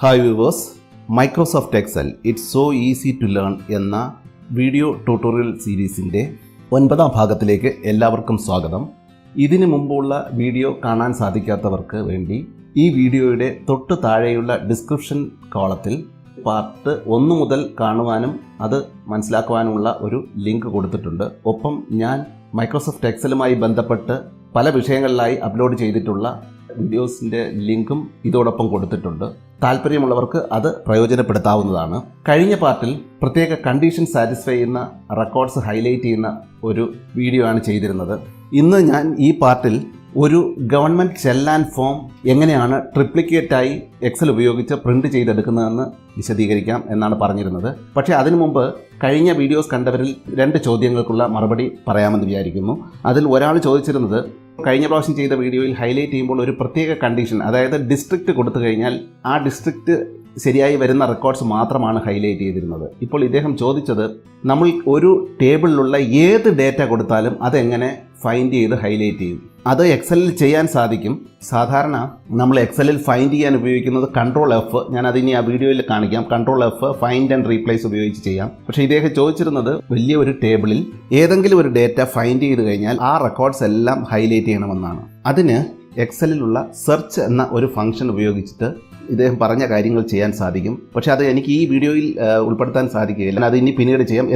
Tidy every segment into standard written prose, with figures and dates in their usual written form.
Hi viewers, Microsoft Excel it's so easy to learn എന്ന video tutorial സീരീസിൻ്റെ 9ാം ഭാഗത്തിലേക്ക് എല്ലാവർക്കും സ്വാഗതം. ഇതിനു മുമ്പുള്ള വീഡിയോ കാണാൻ സാധിക്കാത്തവർക്ക് വേണ്ടി ഈ വീഡിയോയുടെ തൊട്ട് താഴെയുള്ള ഡിസ്ക്രിപ്ഷൻ കോളത്തിൽ പാർട്ട് 1 മുതൽ കാണുവാനും അത് മനസ്സിലാക്കുവാനുമുള്ള ഒരു ലിങ്ക് കൊടുത്തിട്ടുണ്ട്. ഒപ്പം ഞാൻ മൈക്രോസോഫ്റ്റ് എക്സലുമായി ബന്ധപ്പെട്ട് പല വിഷയങ്ങളിലായി അപ്ലോഡ് ചെയ്തിട്ടുള്ള വീഡിയോസിൻ്റെ ലിങ്കും ഇതോടൊപ്പം കൊടുത്തിട്ടുണ്ട്. താല്പര്യമുള്ളവർക്ക് അത് പ്രയോജനപ്പെടുത്താവുന്നതാണ്. കഴിഞ്ഞ പാർട്ടിൽ പ്രത്യേക കണ്ടീഷൻ സാറ്റിസ്ഫൈ ചെയ്യുന്ന റെക്കോർഡ്സ് ഹൈലൈറ്റ് ചെയ്യുന്ന ഒരു വീഡിയോ ആണ് ചെയ്തിരുന്നത്. ഇന്ന് ഞാൻ ഈ പാർട്ടിൽ ഒരു ഗവൺമെൻറ് ചെല്ലാൻ ഫോം എങ്ങനെയാണ് ട്രിപ്ലിക്കേറ്റായി എക്സൽ ഉപയോഗിച്ച് പ്രിൻ്റ് ചെയ്തെടുക്കുന്നതെന്ന് വിശദീകരിക്കാം എന്നാണ് പറഞ്ഞിരുന്നത്. പക്ഷേ അതിനു മുമ്പ് കഴിഞ്ഞ വീഡിയോസ് കണ്ടവരിൽ 2 ചോദ്യങ്ങൾക്കുള്ള മറുപടി പറയാമെന്ന് വിചാരിക്കുന്നു. അതിൽ ഒരാൾ ചോദിച്ചിരുന്നത്, കഴിഞ്ഞ പ്രാവശ്യം ചെയ്ത വീഡിയോയിൽ ഹൈലൈറ്റ് ചെയ്യുമ്പോൾ ഒരു പ്രത്യേക കണ്ടീഷൻ, അതായത് ഡിസ്ട്രിക്റ്റ് കൊടുത്തു കഴിഞ്ഞാൽ ആ ഡിസ്ട്രിക്റ്റ് ശരിയായി വരുന്ന റെക്കോർഡ്സ് മാത്രമാണ് ഹൈലൈറ്റ് ചെയ്തിരുന്നത്. ഇപ്പോൾ ഇദ്ദേഹം ചോദിച്ചത്, നമ്മൾ ഒരു ടേബിളിലുള്ള ഏത് ഡേറ്റ കൊടുത്താലും അതെങ്ങനെ ഫൈൻഡ് ചെയ്ത് ഹൈലൈറ്റ് ചെയ്യും? അത് എക്സലിൽ ചെയ്യാൻ സാധിക്കും. സാധാരണ നമ്മൾ എക്സലിൽ ഫൈൻഡ് ചെയ്യാൻ ഉപയോഗിക്കുന്നത് Ctrl+F. ഞാൻ അതിനി ആ വീഡിയോയിൽ കാണിക്കാം. Ctrl+F ഫൈൻഡ് ആൻഡ് റീപ്ലേസ് ഉപയോഗിച്ച് ചെയ്യാം. പക്ഷേ ഇദ്ദേഹം ചോദിച്ചിരുന്നത് വലിയ ഒരു ടേബിളിൽ ഏതെങ്കിലും ഒരു ഡേറ്റ ഫൈൻഡ് ചെയ്ത് കഴിഞ്ഞാൽ ആ റെക്കോർഡ്സ് എല്ലാം ഹൈലൈറ്റ് ചെയ്യണമെന്നാണ്. അതിന് എക്സലിലുള്ള സെർച്ച് എന്ന ഒരു ഫംഗ്ഷൻ ഉപയോഗിച്ചിട്ട് ഇദ്ദേഹം പറഞ്ഞ കാര്യങ്ങൾ ചെയ്യാൻ സാധിക്കും. പക്ഷേ അത് എനിക്ക് ഈ വീഡിയോയിൽ ഉൾപ്പെടുത്താൻ സാധിക്കുകയില്ല. അത് ഇനി പിന്നീട് ചെയ്യാം.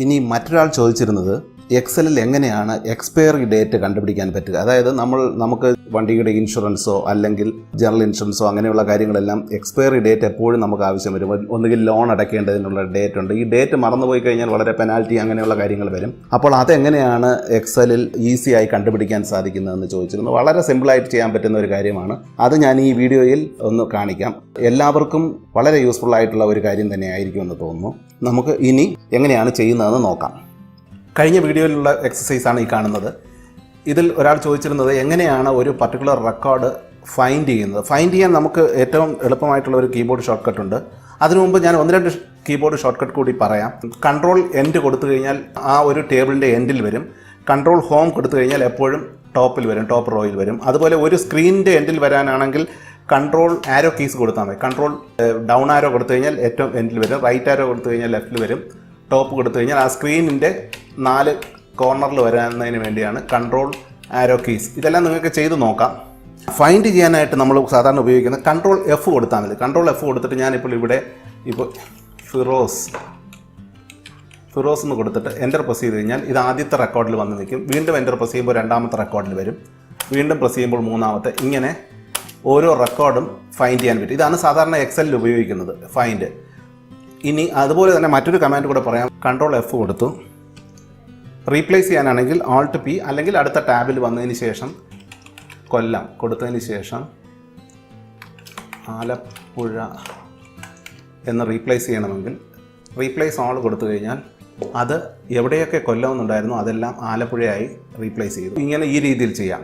ഇനി മറ്റൊരാൾ ചോദിച്ചിരുന്നത്, എക്സലിൽ എങ്ങനെയാണ് എക്സ്പയറി ഡേറ്റ് കണ്ടുപിടിക്കാൻ പറ്റുക? അതായത് നമുക്ക് വണ്ടിയുടെ ഇൻഷുറൻസോ അല്ലെങ്കിൽ ജനറൽ ഇൻഷുറൻസോ അങ്ങനെയുള്ള കാര്യങ്ങളെല്ലാം എക്സ്പയറി ഡേറ്റ് എപ്പോഴും നമുക്ക് ആവശ്യം വരും. ഒന്നുകിൽ ലോൺ അടയ്ക്കേണ്ടതിനുള്ള ഡേറ്റ് ഉണ്ട്. ഈ ഡേറ്റ് മറന്നുപോയി കഴിഞ്ഞാൽ വളരെ പെനാൽറ്റി അങ്ങനെയുള്ള കാര്യങ്ങൾ വരും. അപ്പോൾ അതെങ്ങനെയാണ് എക്സലിൽ ഈസിയായി കണ്ടുപിടിക്കാൻ സാധിക്കുന്നതെന്ന് ചോദിച്ചിരുന്നു. വളരെ സിമ്പിളായിട്ട് ചെയ്യാൻ പറ്റുന്ന ഒരു കാര്യമാണ്. അത് ഞാൻ ഈ വീഡിയോയിൽ ഒന്ന് കാണിക്കാം. എല്ലാവർക്കും വളരെ യൂസ്ഫുൾ ആയിട്ടുള്ള ഒരു കാര്യം തന്നെ ആയിരിക്കുമെന്ന് തോന്നുന്നു. നമുക്ക് ഇനി എങ്ങനെയാണ് ചെയ്യുന്നതെന്ന് നോക്കാം. കഴിഞ്ഞ വീഡിയോയിലുള്ള എക്സസൈസാണ് ഈ കാണുന്നത്. ഇതിൽ ഒരാൾ ചോദിച്ചിരുന്നത്, എങ്ങനെയാണ് ഒരു പർട്ടിക്കുലർ റെക്കോർഡ് ഫൈൻഡ് ചെയ്യുന്നത്? ഫൈൻഡ് ചെയ്യാൻ നമുക്ക് ഏറ്റവും എളുപ്പമായിട്ടുള്ള ഒരു കീബോർഡ് ഷോർട്ട് കട്ട് ഉണ്ട്. അതിനു മുമ്പ് ഞാൻ 1-2 കീബോർഡ് ഷോർട്ട് കട്ട് കൂടി പറയാം. Ctrl+End കൊടുത്തു കഴിഞ്ഞാൽ ആ ഒരു ടേബിളിൻ്റെ എൻഡിൽ വരും. Ctrl+Home കൊടുത്തു കഴിഞ്ഞാൽ എപ്പോഴും ടോപ്പിൽ വരും, ടോപ്പ് റോയിൽ വരും. അതുപോലെ ഒരു സ്ക്രീനിൻ്റെ എൻഡിൽ വരാനാണെങ്കിൽ Ctrl+ കീസ് കൊടുത്താൽ മതി. Ctrl+Down കൊടുത്തു കഴിഞ്ഞാൽ ഏറ്റവും എൻഡിൽ വരും. റൈറ്റ് കൊടുത്തു കഴിഞ്ഞാൽ ലെഫ്റ്റിൽ വരും. ടോപ്പ് കൊടുത്തു കഴിഞ്ഞാൽ ആ സ്ക്രീനിൻ്റെ 4 കോർണറിൽ വരുന്നതിന് വേണ്ടിയാണ് Ctrl+ കീസ്. ഇതെല്ലാം നിങ്ങൾക്ക് ചെയ്ത് നോക്കാം. ഫൈൻഡ് ചെയ്യാനായിട്ട് നമ്മൾ സാധാരണ ഉപയോഗിക്കുന്നത് Ctrl+F കൊടുത്താൽ മതി. Ctrl+F കൊടുത്തിട്ട് ഞാനിപ്പോൾ ഇവിടെ ഫിറോസ് എന്ന് കൊടുത്തിട്ട് എൻ്റർ പ്രസ് ചെയ്ത് കഴിഞ്ഞാൽ ഇത് ആദ്യത്തെ റെക്കോർഡിൽ വന്ന് നിൽക്കും. വീണ്ടും എൻ്റർ പ്രസ് ചെയ്യുമ്പോൾ 2ാമത്തെ റെക്കോർഡിൽ വരും. വീണ്ടും പ്രസ് ചെയ്യുമ്പോൾ 3ാമത്തെ. ഇങ്ങനെ ഓരോ റെക്കോർഡും ഫൈൻഡ് ചെയ്യാൻ പറ്റും. ഇതാണ് സാധാരണ എക്സലിൽ ഉപയോഗിക്കുന്നത്, ഫൈൻഡ്. ഇനി അതുപോലെ തന്നെ മറ്റൊരു കമാൻഡ് കൂടെ പറയാം. Ctrl+F കൊടുത്തു. റീപ്ലേസ് ചെയ്യാനാണെങ്കിൽ Alt+P അല്ലെങ്കിൽ അടുത്ത ടാബിൽ വന്നതിന് ശേഷം കൊല്ലം കൊടുത്തതിന് ശേഷം ആലപ്പുഴ എന്ന് റീപ്ലേസ് ചെയ്യണമെങ്കിൽ റീപ്ലേസ് ഓൾ കൊടുത്തു കഴിഞ്ഞാൽ അത് എവിടെയൊക്കെ കൊല്ലം എന്നുണ്ടായിരുന്നോ അതെല്ലാം ആലപ്പുഴയായി റീപ്ലേസ് ചെയ്തു. ഇങ്ങനെ ഈ രീതിയിൽ ചെയ്യാം.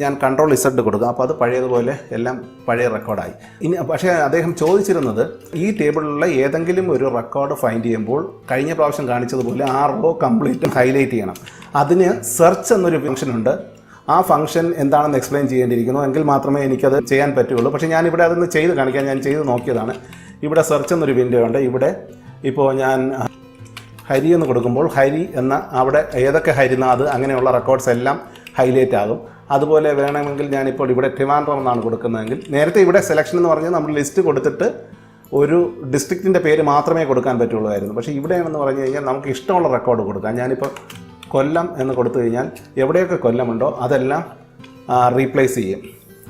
ഞാൻ Ctrl+Z കൊടുക്കുക. അപ്പോൾ അത് പഴയതുപോലെ എല്ലാം പഴയ റെക്കോർഡായി. ഇനി പക്ഷേ അദ്ദേഹം ചോദിച്ചിരുന്നത്, ഈ ടേബിളിലുള്ള ഏതെങ്കിലും ഒരു റെക്കോർഡ് ഫൈൻഡ് ചെയ്യുമ്പോൾ കഴിഞ്ഞ പ്രാവശ്യം കാണിച്ചതുപോലെ ആ റോ കംപ്ലീറ്റ് ഹൈലൈറ്റ് ചെയ്യണം. അതിന് സെർച്ച് എന്നൊരു ഫംഗ്ഷൻ ഉണ്ട്. ആ ഫംഗ്ഷൻ എന്താണെന്ന് എക്സ്പ്ലെയിൻ ചെയ്യേണ്ടിയിരിക്കുന്നു. എങ്കിൽ മാത്രമേ എനിക്കത് ചെയ്യാൻ പറ്റുകയുള്ളൂ. പക്ഷേ ഞാനിവിടെ അതൊന്ന് ചെയ്ത് കാണിക്കാം. ഞാൻ ചെയ്ത് നോക്കിയതാണ്. ഇവിടെ സെർച്ച് എന്നൊരു വിൻഡോ ഉണ്ട്. ഇവിടെ ഇപ്പോൾ ഞാൻ ഹരി എന്ന് കൊടുക്കുമ്പോൾ ഹരി എന്ന അവിടെ ഏതൊക്കെ ഹരിന്നോ അത് അങ്ങനെയുള്ള റെക്കോർഡ്സ് എല്ലാം ഹൈലൈറ്റ് ആകും. അതുപോലെ വേണമെങ്കിൽ ഞാനിപ്പോൾ ഇവിടെ ട്രിവാൻഡ്രം എന്നാണ് കൊടുക്കുന്നതെങ്കിൽ, നേരത്തെ ഇവിടെ സെലക്ഷൻ എന്ന് പറഞ്ഞാൽ നമ്മൾ ലിസ്റ്റ് കൊടുത്തിട്ട് ഒരു ഡിസ്ട്രിക്റ്റിൻ്റെ പേര് മാത്രമേ കൊടുക്കാൻ പറ്റുള്ളൂ. പക്ഷേ ഇവിടെയാണെന്ന് പറഞ്ഞു കഴിഞ്ഞാൽ നമുക്ക് ഇഷ്ടമുള്ള റെക്കോർഡ് കൊടുക്കാം. ഞാനിപ്പോൾ കൊല്ലം എന്ന് കൊടുത്തു കഴിഞ്ഞാൽ എവിടെയൊക്കെ കൊല്ലമുണ്ടോ അതെല്ലാം റീപ്ലേസ് ചെയ്യും.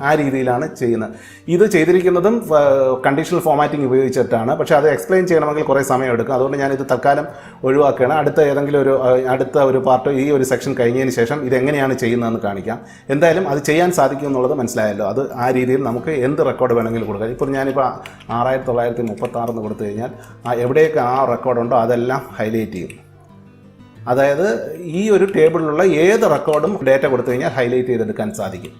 ആ രീതിയിലാണ് ചെയ്യുന്നത്. ഇത് ചെയ്തിരിക്കുന്നതും കണ്ടീഷണൽ ഫോമാറ്റിംഗ് ഉപയോഗിച്ചിട്ടാണ്. പക്ഷേ അത് എക്സ്പ്ലെയിൻ ചെയ്യണമെങ്കിൽ കുറേ സമയം എടുക്കും. അതുകൊണ്ട് ഞാനിത് തൽക്കാലം ഒഴിവാക്കുകയാണ്. അടുത്ത ഒരു പാർട്ട് ഈ ഒരു സെക്ഷൻ കഴിഞ്ഞതിന് ശേഷം ഇതെങ്ങനെയാണ് ചെയ്യുന്നതെന്ന് കാണിക്കാം. എന്തായാലും അത് ചെയ്യാൻ സാധിക്കും എന്നുള്ളത് മനസ്സിലായല്ലോ. അത് ആ രീതിയിൽ നമുക്ക് എന്ത് റെക്കോർഡ് വേണമെങ്കിലും കൊടുക്കാം. ഇപ്പോൾ ഞാനിപ്പോൾ 6936 എന്ന് കൊടുത്തു കഴിഞ്ഞാൽ എവിടെയൊക്കെ ആ റെക്കോർഡുണ്ടോ അതെല്ലാം ഹൈലൈറ്റ് ചെയ്യും. അതായത് ഈ ഒരു ടേബിളിലുള്ള ഏത് റെക്കോർഡും ഡേറ്റ കൊടുത്തു കഴിഞ്ഞാൽ ഹൈലൈറ്റ് ചെയ്തെടുക്കാൻ സാധിക്കും.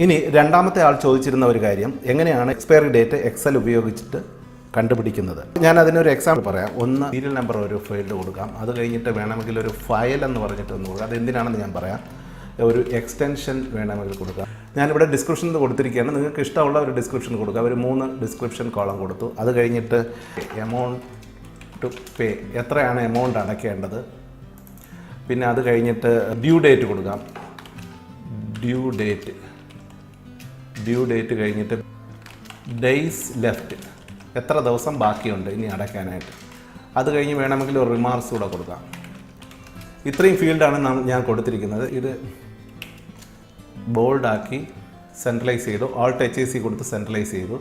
ഇനി 2ാമത്തെ ആൾ ചോദിച്ചിരുന്ന ഒരു കാര്യം, എങ്ങനെയാണ് എക്സ്പയറി ഡേറ്റ് എക്സൽ ഉപയോഗിച്ചിട്ട് കണ്ടുപിടിക്കുന്നത്? ഞാൻ അതിനൊരു എക്സാമ്പിൾ പറയാം. ഒന്ന് സീരിയൽ നമ്പർ ഒരു ഫീൽഡ് കൊടുക്കാം. അത് കഴിഞ്ഞിട്ട് വേണമെങ്കിൽ ഒരു ഫയൽ എന്ന് പറഞ്ഞിട്ട് ഒന്ന് കൊടുക്കാം. അതെന്തിനാണെന്ന് ഞാൻ പറയാം. ഒരു എക്സ്റ്റൻഷൻ വേണമെങ്കിൽ കൊടുക്കാം. ഞാനിവിടെ ഡിസ്ക്രിപ്ഷനിൽ കൊടുത്തിരിക്കുകയാണ്. നിങ്ങൾക്ക് ഇഷ്ടമുള്ള ഒരു ഡിസ്ക്രിപ്ഷൻ കൊടുക്കുക. ഒരു 3 ഡിസ്ക്രിപ്ഷൻ കോളം കൊടുത്തു. അത് കഴിഞ്ഞിട്ട് എമൗണ്ട് ടു പേ, എത്രയാണ് എമൗണ്ട് അടയ്ക്കേണ്ടത്. പിന്നെ അത് കഴിഞ്ഞിട്ട് ഡ്യൂ ഡേറ്റ് കൊടുക്കാം. ഡ്യൂ ഡേറ്റ് കഴിഞ്ഞിട്ട് ഡേയ്സ് ലെഫ്റ്റ്, എത്ര ദിവസം ബാക്കിയുണ്ട് ഇനി അടയ്ക്കാനായിട്ട്. അത് കഴിഞ്ഞ് വേണമെങ്കിൽ ഒരു റിമാർക്സ് കൂടെ കൊടുക്കാം. ഇത്രയും ഫീൽഡാണ് ഞാൻ കൊടുത്തിരിക്കുന്നത്. ഇത് ബോൾഡാക്കി സെൻട്രലൈസ് ചെയ്തു. ഓൾട്ട് HAC കൊടുത്ത് സെൻട്രലൈസ് ചെയ്തു.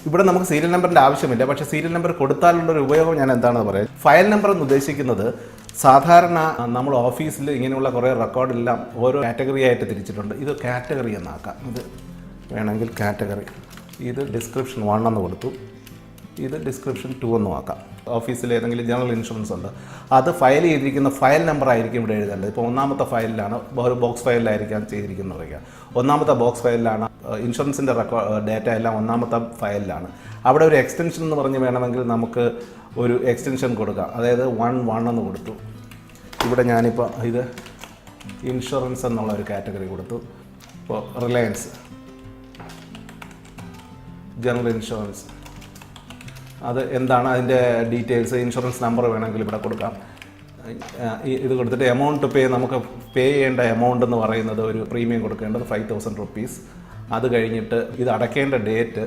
ഇവിടെ നമുക്ക് സീരിയൽ നമ്പറിൻ്റെ ആവശ്യമില്ല. പക്ഷേ സീരിയൽ നമ്പർ കൊടുത്താലുള്ളൊരു ഉപയോഗം ഞാൻ എന്താണെന്ന് പറയാം. ഫയൽ നമ്പർ എന്ന് ഉദ്ദേശിക്കുന്നത് സാധാരണ നമ്മൾ ഓഫീസിൽ ഇങ്ങനെയുള്ള കുറേ റെക്കോർഡെല്ലാം ഓരോ കാറ്റഗറി ആയിട്ട് തിരിച്ചിട്ടുണ്ട്. ഇത് കാറ്റഗറി എന്നാക്കാം. ഇത് വേണമെങ്കിൽ കാറ്റഗറി, ഇത് ഡിസ്ക്രിപ്ഷൻ 1 എന്ന് കൊടുത്തു. ഇത് ഡിസ്ക്രിപ്ഷൻ 2 എന്നും ആക്കാം. ഓഫീസിൽ ഏതെങ്കിലും ജനറൽ ഇൻഷുറൻസ് ഉണ്ട്, അത് ഫയൽ ചെയ്തിരിക്കുന്ന ഫയൽ നമ്പർ ആയിരിക്കും ഇവിടെ എഴുതേണ്ടത്. ഇപ്പോൾ 1ാമത്തെ ഫയലിലാണ്, ഒരു ബോക്സ് ഫയലിലായിരിക്കാം ചെയ്തിരിക്കുന്നത് പറയുക. 1ാമത്തെ ബോക്സ് ഫയലിലാണ് ഇൻഷുറൻസിൻ്റെ ഡേറ്റ എല്ലാം 1ാമത്തെ ഫയലിലാണ്. അവിടെ ഒരു എക്സ്റ്റൻഷൻ എന്ന് പറഞ്ഞ് വേണമെങ്കിൽ നമുക്ക് ഒരു എക്സ്റ്റൻഷൻ കൊടുക്കാം. അതായത് 1 എന്ന് കൊടുത്തു. ഇവിടെ ഞാനിപ്പോൾ ഇത് ഇൻഷുറൻസ് എന്നുള്ള ഒരു കാറ്റഗറി കൊടുത്തു. ഇപ്പോൾ റിലയൻസ് ജനറൽ ഇൻഷുറൻസ്, അത് എന്താണ് അതിൻ്റെ ഡീറ്റെയിൽസ്, ഇൻഷുറൻസ് നമ്പർ വേണമെങ്കിൽ ഇവിടെ കൊടുക്കാം. ഇത് കൊടുത്തിട്ട് എമൗണ്ട് പേ, നമുക്ക് പേ ചെയ്യേണ്ട എമൗണ്ട് എന്ന് പറയുന്നത് ഒരു പ്രീമിയം കൊടുക്കേണ്ടത് 5000 റുപ്പീസ്. അത് കഴിഞ്ഞിട്ട് ഇത് അടയ്ക്കേണ്ട ഡേറ്റ്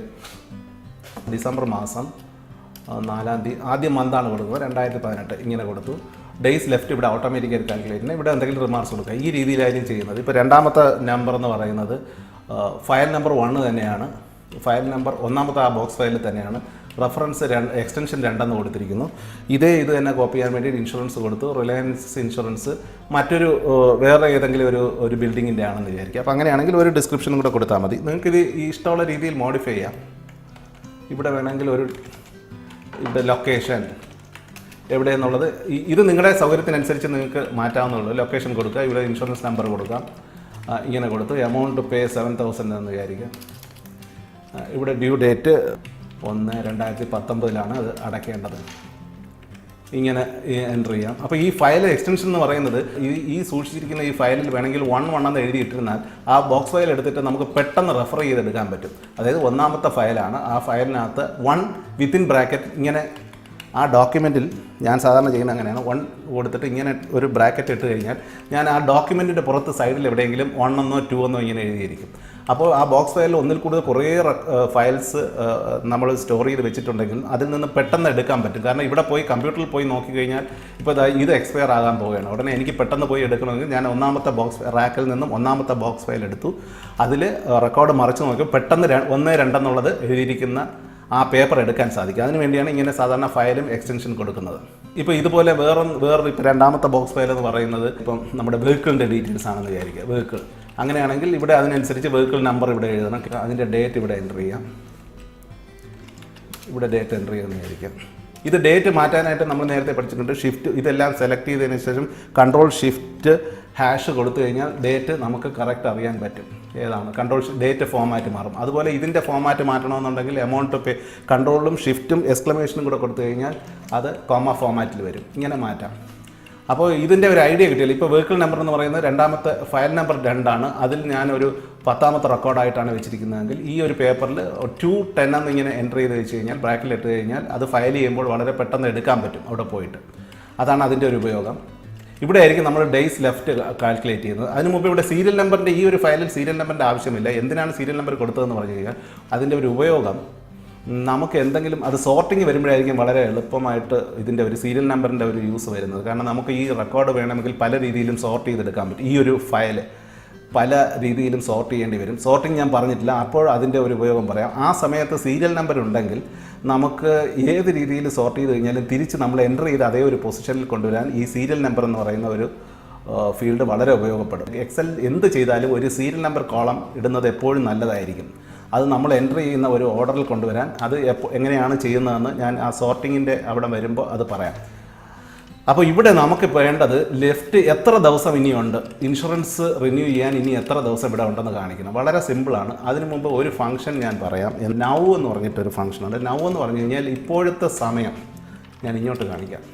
ഡിസംബർ മാസം 4-ാം തീയതി, ആദ്യം മന്താണ് കൊടുക്കുന്നത്, 2018 ഇങ്ങനെ കൊടുത്തു. ഡേയ്സ് ലെഫ്റ്റ് ഇവിടെ ഓട്ടോമാറ്റിക്കായിട്ട് കാൽക്കുലേറ്റ് ചെയ്യുന്നത്. ഇവിടെ എന്തെങ്കിലും റിമാർക്സ് കൊടുക്കുക. ഈ രീതിയിലായിരിക്കും ചെയ്യുന്നത്. ഇപ്പോൾ 2ാമത്തെ നമ്പർ എന്ന് പറയുന്നത് ഫയൽ നമ്പർ 1 തന്നെയാണ്. ഫയൽ നമ്പർ 1ാമത്തെ ആ ബോക്സ് ഫയലിൽ തന്നെയാണ്. റെഫറൻസ് എക്സ്റ്റൻഷൻ 2 എന്ന് കൊടുത്തിരിക്കുന്നു. ഇത് തന്നെ കോപ്പി ചെയ്യാൻ വേണ്ടി ഇൻഷുറൻസ് കൊടുത്തു. റിലയൻസ് ഇൻഷുറൻസ് മറ്റൊരു വേറെ ഏതെങ്കിലും ഒരു ബിൽഡിങ്ങിൻ്റെ ആണെന്ന് വിചാരിക്കുക. അപ്പോൾ അങ്ങനെയാണെങ്കിൽ ഒരു ഡിസ്ക്രിപ്ഷനും കൂടെ കൊടുത്താൽ മതി. നിങ്ങൾക്കിത് ഇഷ്ടമുള്ള രീതിയിൽ മോഡിഫൈ ചെയ്യാം. ഇവിടെ വേണമെങ്കിൽ ഇവിടെ ലൊക്കേഷൻ എവിടെയെന്നുള്ളത് ഇത് നിങ്ങളുടെ സൗകര്യത്തിനനുസരിച്ച് നിങ്ങൾക്ക് മാറ്റാവുന്നുള്ളൂ. ലൊക്കേഷൻ കൊടുക്കുക. ഇവിടെ ഇൻഷുറൻസ് നമ്പർ കൊടുക്കാം. ഇങ്ങനെ കൊടുത്തു. എമൗണ്ട് പേ 7000 എന്ന് വിചാരിക്കുക. ഇവിടെ ഡ്യൂ ഡേറ്റ് 1/2019 അത് അടയ്ക്കേണ്ടത്. ഇങ്ങനെ എൻ്റർ ചെയ്യാം. അപ്പോൾ ഈ ഫയൽ എക്സ്റ്റൻഷൻ എന്ന് പറയുന്നത് ഈ സൂക്ഷിച്ചിരിക്കുന്ന ഈ ഫയലിൽ വേണമെങ്കിൽ 1 എന്ന് എഴുതിയിട്ടിരുന്നാൽ ആ ബോക്സ് ഫയൽ എടുത്തിട്ട് നമുക്ക് പെട്ടെന്ന് റെഫർ ചെയ്തെടുക്കാൻ പറ്റും. അതായത് 1ാമത്തെ ഫയലാണ്. ആ ഫയലിനകത്ത് 1 വിത്തിൻ ബ്രാക്കറ്റ് ഇങ്ങനെ ആ ഡോക്യുമെൻറ്റിൽ ഞാൻ സാധാരണ ചെയ്യുന്നത് അങ്ങനെയാണ്. 1 കൊടുത്തിട്ട് ഇങ്ങനെ ഒരു ബ്രാക്കറ്റ് ഇട്ട് കഴിഞ്ഞാൽ ഞാൻ ആ ഡോക്യുമെൻറ്റിൻ്റെ പുറത്ത് സൈഡിൽ എവിടെയെങ്കിലും 1 എന്നോ 2 എന്നോ ഇങ്ങനെ എഴുതിയിരിക്കും. അപ്പോൾ ആ ബോക്സ് ഫയലിൽ ഒന്നിൽ കൂടുതൽ കുറേ ഫയൽസ് നമ്മൾ സ്റ്റോർ ചെയ്ത് വെച്ചിട്ടുണ്ടെങ്കിൽ അതിൽ നിന്ന് പെട്ടെന്ന് എടുക്കാൻ പറ്റും. കാരണം ഇവിടെ പോയി കമ്പ്യൂട്ടറിൽ പോയി നോക്കിക്കഴിഞ്ഞാൽ ഇപ്പോൾ ഇത് എക്സ്പയർ ആകാൻ പോവുകയാണ്. ഉടനെ എനിക്ക് പെട്ടെന്ന് പോയി എടുക്കണമെങ്കിൽ ഞാൻ 1ാമത്തെ ബോക്സ് റാക്കിൽ നിന്നും 1ാമത്തെ ബോക്സ് ഫയൽ എടുത്തു. അതിൽ റെക്കോർഡ് മറിച്ച് നോക്കി പെട്ടെന്ന് 1, 2 എന്നുള്ളത് എഴുതിയിരിക്കുന്ന ആ പേപ്പർ എടുക്കാൻ സാധിക്കും. അതിന് വേണ്ടിയാണ് ഇങ്ങനെ സാധാരണ ഫയലും എക്സ്റ്റൻഷൻ കൊടുക്കുന്നത്. ഇപ്പോൾ ഇതുപോലെ വേറെ ഇപ്പോൾ 2ാമത്തെ ബോക്സ് ഫയൽ എന്ന് പറയുന്നത് ഇപ്പം നമ്മുടെ വെഹിക്കിളിൻ്റെ ഡീറ്റെയിൽസ് ആണെന്ന് വിചാരിക്കുക. വെഹിക്കിൾ അങ്ങനെയാണെങ്കിൽ ഇവിടെ അതിനനുസരിച്ച് വെഹിക്കിൾ നമ്പർ ഇവിടെ എഴുതണം. അതിൻ്റെ ഡേറ്റ് ഇവിടെ എൻ്റർ ചെയ്യാം. ഇവിടെ ഡേറ്റ് എൻ്റർ ചെയ്യുമെന്ന് വിചാരിക്കാം. ഇത് ഡേറ്റ് മാറ്റാനായിട്ട് നമ്മൾ നേരത്തെ പഠിച്ചിട്ടുണ്ട്. ഷിഫ്റ്റ് ഇതെല്ലാം സെലക്ട് ചെയ്തതിന് ശേഷം Ctrl+Shift# കൊടുത്തു കഴിഞ്ഞാൽ ഡേറ്റ് നമുക്ക് കറക്റ്റ് അറിയാൻ പറ്റും. ഏതാണ് ഡേറ്റ് ഫോമാറ്റ് മാറും. അതുപോലെ ഇതിൻ്റെ ഫോമാറ്റ് മാറ്റണമെന്നുണ്ടെങ്കിൽ എമൗണ്ട് പേ കൺട്രോളും ഷിഫ്റ്റും എക്സ്ക്ലമേഷനും കൂടെ കൊടുത്തു കഴിഞ്ഞാൽ അത് കോമ ഫോമാറ്റിൽ വരും. ഇങ്ങനെ മാറ്റാം. അപ്പോൾ ഇതിൻ്റെ ഒരു ഐഡിയ കിട്ടിയല്ലോ. ഇപ്പോൾ വെഹിക്കിൾ നമ്പർ എന്ന് പറയുന്നത് 2ാമത്തെ ഫയൽ നമ്പർ 2 ആണ്. അതിൽ ഞാനൊരു 10ാമത്തെ റെക്കോർഡായിട്ടാണ് വെച്ചിരിക്കുന്നതെങ്കിൽ ഈ ഒരു പേപ്പറിൽ 210 എന്നിങ്ങനെ എൻ്റർ ചെയ്ത് വെച്ച് കഴിഞ്ഞാൽ ബ്രാക്കിൽ ഇട്ട് കഴിഞ്ഞാൽ അത് ഫയൽ ചെയ്യുമ്പോൾ വളരെ പെട്ടെന്ന് എടുക്കാൻ പറ്റും അവിടെ പോയിട്ട്. അതാണ് അതിൻ്റെ ഒരു ഉപയോഗം. ഇവിടെ ആയിരിക്കും നമ്മൾ ഡേയ്സ് ലെഫ്റ്റ് കാൽക്കുലേറ്റ് ചെയ്യുന്നത്. അതിന് മുമ്പ് ഇവിടെ സീരിയൽ നമ്പറിൻ്റെ ഈ ഒരു ഫയലിൽ സീരിയൽ നമ്പറിൻ്റെ ആവശ്യമില്ല. എന്തിനാണ് സീരിയൽ നമ്പർ കൊടുത്തതെന്ന് പറഞ്ഞു കഴിഞ്ഞാൽ അതിൻ്റെ ഒരു ഉപയോഗം നമുക്ക് എന്തെങ്കിലും അത് സോർട്ടിങ് വരുമ്പോഴായിരിക്കും വളരെ എളുപ്പമായിട്ട് ഇതിൻ്റെ ഒരു സീരിയൽ നമ്പറിൻ്റെ ഒരു യൂസ് വരുന്നത്. കാരണം നമുക്ക് ഈ റെക്കോർഡ് വേണമെങ്കിൽ പല രീതിയിലും സോർട്ട് ചെയ്തെടുക്കാൻ പറ്റും. ഈ ഒരു ഫയൽ പല രീതിയിലും സോർട്ട് ചെയ്യേണ്ടി വരും. സോർട്ടിങ് ഞാൻ പറഞ്ഞിട്ടില്ല, അപ്പോൾ അതിൻ്റെ ഒരു ഉപയോഗം പറയാം. ആ സമയത്ത് സീരിയൽ നമ്പർ ഉണ്ടെങ്കിൽ നമുക്ക് ഏത് രീതിയിൽ സോർട്ട് ചെയ്ത് കഴിഞ്ഞാലും തിരിച്ച് നമ്മൾ എൻ്റർ ചെയ്ത് അതേ ഒരു പൊസിഷനിൽ കൊണ്ടുവരാൻ ഈ സീരിയൽ നമ്പർ എന്ന് പറയുന്ന ഒരു ഫീൽഡ് വളരെ ഉപയോഗപ്പെടും. എക്സൽ എന്ത് ചെയ്താലും ഒരു സീരിയൽ നമ്പർ കോളം ഇടുന്നത് എപ്പോഴും നല്ലതായിരിക്കും. അത് നമ്മൾ എൻ്റർ ചെയ്യുന്ന ഒരു ഓർഡറിൽ കൊണ്ടുവരാൻ അത് എങ്ങനെയാണ് ചെയ്യുന്നതെന്ന് ഞാൻ ആ സോർട്ടിങ്ങിൻ്റെ അവിടെ വരുമ്പോൾ അത് പറയാം. അപ്പോൾ ഇവിടെ നമുക്ക് വേണ്ടത് ലെഫ്റ്റ് എത്ര ദിവസം ഇനിയുണ്ട്, ഇൻഷുറൻസ് റിന്യൂ ചെയ്യാൻ ഇനി എത്ര ദിവസം ഇവിടെ ഉണ്ടെന്ന് കാണിക്കണം. വളരെ സിമ്പിളാണ്. അതിനു മുമ്പ് ഒരു ഫംഗ്ഷൻ ഞാൻ പറയാം. നൗ എന്ന് പറഞ്ഞിട്ടൊരു ഫംഗ്ഷനുണ്ട്. നൗ എന്ന് പറഞ്ഞു കഴിഞ്ഞാൽ ഇപ്പോഴത്തെ സമയം ഞാൻ ഇങ്ങോട്ട് കാണിക്കാം.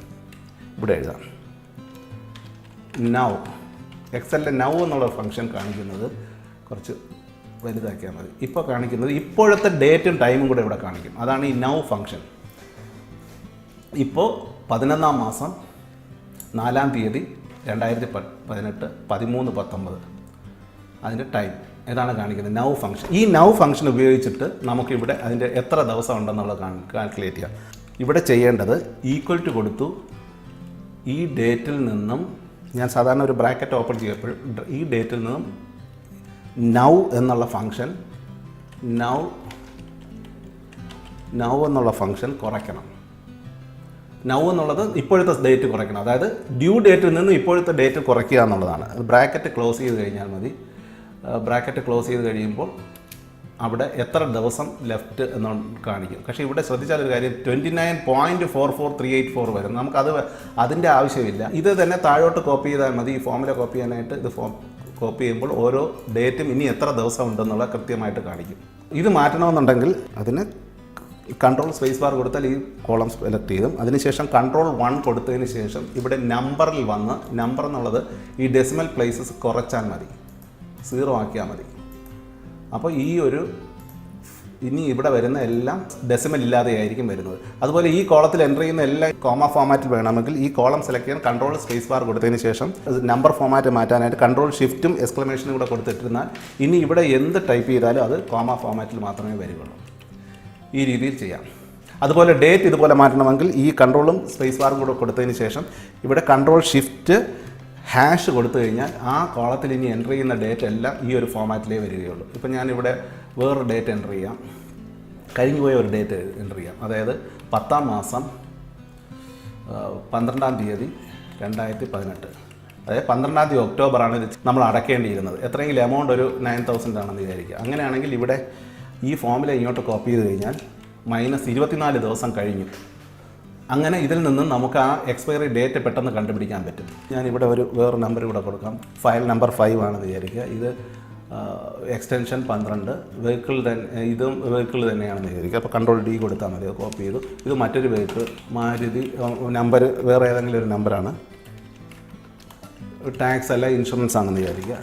ഇവിടെ എഴുതാം നൗ. എക്സലിലെ നൗ എന്നുള്ള ഫംഗ്ഷൻ കാണിക്കുന്നത് കുറച്ച് വലുതാക്കിയാൽ മതി. ഇപ്പോൾ കാണിക്കുന്നത് ഇപ്പോഴത്തെ ഡേറ്റും ടൈമും കൂടെ ഇവിടെ കാണിക്കും. അതാണ് ഈ നൗ ഫംഗ്ഷൻ. ഇപ്പോൾ 11-ാം മാസം 4-ാം തീയതി 2018 13:19 അതിൻ്റെ ടൈം ഇതാണ് കാണിക്കുന്നത് നൗ ഫംഗ്ഷൻ. ഈ നൗ ഫംഗ്ഷൻ ഉപയോഗിച്ചിട്ട് നമുക്കിവിടെ അതിൻ്റെ എത്ര ദിവസം ഉണ്ടെന്നുള്ളത് കാൽക്കുലേറ്റ് ചെയ്യാം. ഇവിടെ ചെയ്യേണ്ടത് ഈക്വൽ ടു കൊടുത്തു. ഈ ഡേറ്റിൽ നിന്നും ഞാൻ സാധാരണ ഒരു ബ്രാക്കറ്റ് ഓപ്പൺ ചെയ്യപ്പോൾ ഈ ഡേറ്റിൽ നിന്നും നൗ എന്നുള്ള ഫംഗ്ഷൻ നൗ എന്നുള്ള ഫംഗ്ഷൻ കുറയ്ക്കണം. നൗ എന്നുള്ളത് ഇപ്പോഴത്തെ ഡേറ്റ് കുറയ്ക്കണം. അതായത് ഡ്യൂ ഡേറ്റിൽ നിന്ന് ഇപ്പോഴത്തെ ഡേറ്റ് കുറയ്ക്കുക എന്നുള്ളതാണ്. ബ്രാക്കറ്റ് ക്ലോസ് ചെയ്ത് കഴിഞ്ഞാൽ മതി. ബ്രാക്കറ്റ് ക്ലോസ് ചെയ്ത് കഴിയുമ്പോൾ അവിടെ എത്ര ദിവസം ലെഫ്റ്റ് എന്ന് കാണിക്കും. പക്ഷേ ഇവിടെ ശ്രദ്ധിച്ചാൽ ഒരു കാര്യം 29.44384 വരും. നമുക്കത് അതിൻ്റെ ആവശ്യമില്ല. ഇത് തന്നെ താഴോട്ട് കോപ്പി ചെയ്താൽ മതി. ഈ ഫോമിലെ കോപ്പി ചെയ്യാനായിട്ട് ഇത് കോപ്പി ചെയ്യുമ്പോൾ ഓരോ ഡേറ്റും ഇനി എത്ര ദിവസം ഉണ്ടെന്നുള്ള കൃത്യമായിട്ട് കാണിക്കും. ഇത് മാറ്റണമെന്നുണ്ടെങ്കിൽ അതിന് കൺട്രോൾ സ്പേസ് ബാർ കൊടുത്താൽ ഈ കോളം സെലക്ട് ചെയ്തും അതിനുശേഷം കൺട്രോൾ 1 കൊടുത്തതിന് ശേഷം ഇവിടെ നമ്പറിൽ വന്ന് നമ്പർ എന്നുള്ളത് ഈ ഡെസിമൽ പ്ലേസസ് കുറച്ചാൽ മതി, 0 ആക്കിയാൽ മതി. അപ്പോൾ ഇനി ഇവിടെ വരുന്ന എല്ലാം ഡെസിമൽ ഇല്ലാതെയായിരിക്കും വരുന്നത്. അതുപോലെ ഈ കോളത്തിൽ എൻ്റർ ചെയ്യുന്ന എല്ലാം കോമ ഫോമാറ്റിൽ വേണമെങ്കിൽ ഈ കോളം സെലക്ട് ചെയ്യാൻ കൺട്രോൾ സ്പേസ് ബാർ കൊടുത്തതിന് ശേഷം നമ്പർ ഫോമാറ്റ് മാറ്റാനായിട്ട് കൺട്രോൾ ഷിഫ്റ്റും എക്സ്ക്ലമേഷനും കൂടെ കൊടുത്തിട്ടിരുന്നാൽ ഇനി ഇവിടെ എന്ത് ടൈപ്പ് ചെയ്താലും അത് കോമ ഫോമാറ്റിൽ മാത്രമേ വരികയുള്ളൂ. ഈ രീതിയിൽ ചെയ്യാം. അതുപോലെ ഡേറ്റ് ഇതുപോലെ മാറ്റണമെങ്കിൽ ഈ കൺട്രോളും സ്പേസ് ബാറും കൂടെ കൊടുത്തതിന് ശേഷം ഇവിടെ കൺട്രോൾ ഷിഫ്റ്റ് ഹാഷ് കൊടുത്തു കഴിഞ്ഞാൽ ആ കോളത്തിൽ ഇനി എൻ്റർ ചെയ്യുന്ന ഡേറ്റ് എല്ലാം ഈ ഒരു ഫോമാറ്റിലേ വരികയുള്ളൂ. ഇപ്പം ഞാനിവിടെ വേറൊരു ഡേറ്റ് എൻ്റർ ചെയ്യാം, കഴിഞ്ഞു പോയ ഒരു ഡേറ്റ് എൻ്റർ ചെയ്യാം. അതായത് 10-ാം മാസം 12-ാം തീയതി 2018. അതായത് 12-ാം തീയതി ഒക്ടോബറാണ് ഇത് നമ്മൾ അടയ്ക്കേണ്ടിയിരുന്നത്. എത്രയെങ്കിലും എമൗണ്ട് ഒരു 9,000 ആണെന്ന് വിചാരിക്കുക. അങ്ങനെയാണെങ്കിൽ ഇവിടെ ഈ ഫോമിൽ ഇങ്ങോട്ട് കോപ്പി ചെയ്ത് കഴിഞ്ഞാൽ -24 ദിവസം കഴിഞ്ഞു. അങ്ങനെ ഇതിൽ നിന്ന് നമുക്ക് ആ എക്സ്പയറി ഡേറ്റ് പെട്ടെന്ന് കണ്ടുപിടിക്കാൻ പറ്റും. ഞാനിവിടെ വേറെ നമ്പർ ഇവിടെ കൊടുക്കാം. ഫയൽ നമ്പർ 5 ആണെന്ന് വിചാരിക്കുക. ഇത് എക്സ്റ്റൻഷൻ 12 ഇതും വെഹിക്കിൾ തന്നെയാണെന്ന് വിചാരിക്കുക. അപ്പോൾ കൺട്രോൾ D കൊടുത്താൽ മതി. അത് കോപ്പി ചെയ്തു. ഇത് മറ്റൊരു വെഹിക്കിൾ മാരുതി നമ്പർ വേറെ ഏതെങ്കിലും ഒരു നമ്പറാണ്. ടാക്സ് അല്ല ഇൻഷുറൻസ് ആണെന്ന് വിചാരിക്കുക.